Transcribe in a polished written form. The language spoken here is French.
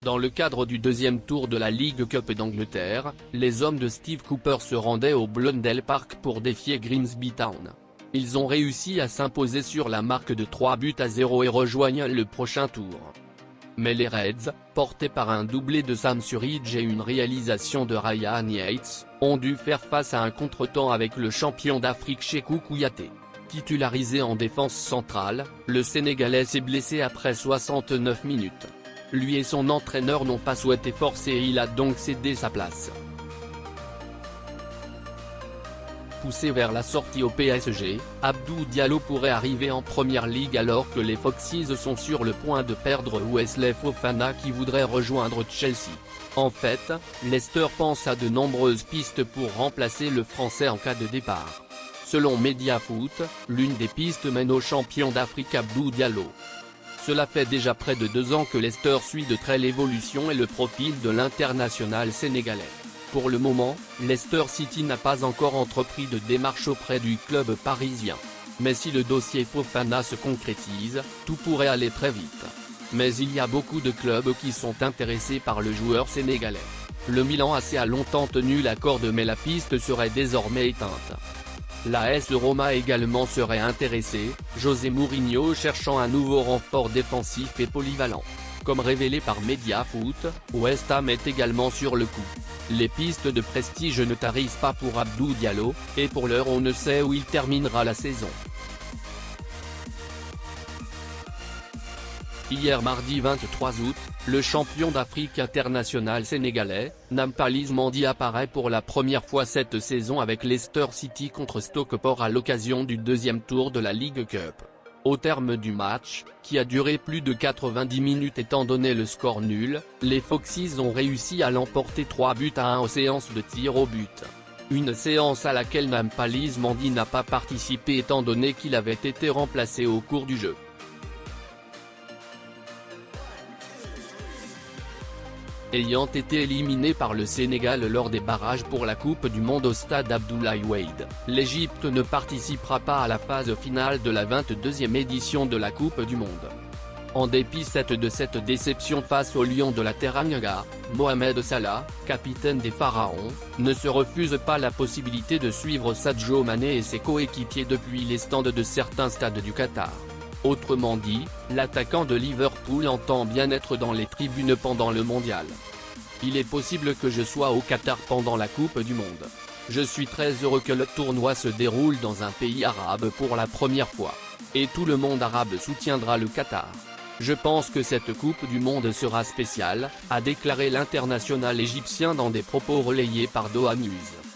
Dans le cadre du deuxième tour de la League Cup d'Angleterre, les hommes de Steve Cooper se rendaient au Blundell Park pour défier Grimsby Town. Ils ont réussi à s'imposer sur la marque de 3-0 et rejoignent le prochain tour. Mais les Reds, portés par un doublé de Sam Surridge et une réalisation de Ryan Yates, ont dû faire face à un contretemps avec le champion d'Afrique Sékou Kouyaté. Titularisé en défense centrale, le Sénégalais s'est blessé après 69 minutes. Lui et son entraîneur n'ont pas souhaité forcer et il a donc cédé sa place. Poussé vers la sortie au PSG, Abdou Diallo pourrait arriver en Première Ligue alors que les Foxes sont sur le point de perdre Wesley Fofana qui voudrait rejoindre Chelsea. En fait, Leicester pense à de nombreuses pistes pour remplacer le Français en cas de départ. Selon Mediafoot, l'une des pistes mène au champion d'Afrique Abdou Diallo. Cela fait déjà près de 2 ans que Leicester suit de près l'évolution et le profil de l'international sénégalais. Pour le moment, Leicester City n'a pas encore entrepris de démarche auprès du club parisien. Mais si le dossier Fofana se concrétise, tout pourrait aller très vite. Mais il y a beaucoup de clubs qui sont intéressés par le joueur sénégalais. Le Milan AC a longtemps tenu la corde mais la piste serait désormais éteinte. L'AS Roma également serait intéressé, José Mourinho cherchant un nouveau renfort défensif et polyvalent. Comme révélé par Mediafoot, West Ham est également sur le coup. Les pistes de prestige ne tarissent pas pour Abdou Diallo, et pour l'heure on ne sait où il terminera la saison. Hier mardi 23 août, le champion d'Afrique international sénégalais, Nampalys Mendy apparaît pour la première fois cette saison avec Leicester City contre Stockport à l'occasion du deuxième tour de la League Cup. Au terme du match, qui a duré plus de 90 minutes étant donné le score nul, les Foxes ont réussi à l'emporter 3-1 aux séances de tir au but. Une séance à laquelle Nampalys Mendy n'a pas participé étant donné qu'il avait été remplacé au cours du jeu. Ayant été éliminé par le Sénégal lors des barrages pour la Coupe du Monde au stade Abdoulaye Wade, l'Égypte ne participera pas à la phase finale de la 22e édition de la Coupe du Monde. En dépit de cette déception face aux Lions de la Teranga, Mohamed Salah, capitaine des Pharaons, ne se refuse pas la possibilité de suivre Sadio Mané et ses coéquipiers depuis les stands de certains stades du Qatar. Autrement dit, l'attaquant de Liverpool entend bien être dans les tribunes pendant le mondial. Il est possible que je sois au Qatar pendant la Coupe du Monde. Je suis très heureux que le tournoi se déroule dans un pays arabe pour la première fois. Et tout le monde arabe soutiendra le Qatar. Je pense que cette Coupe du Monde sera spéciale, a déclaré l'international égyptien dans des propos relayés par Doha News.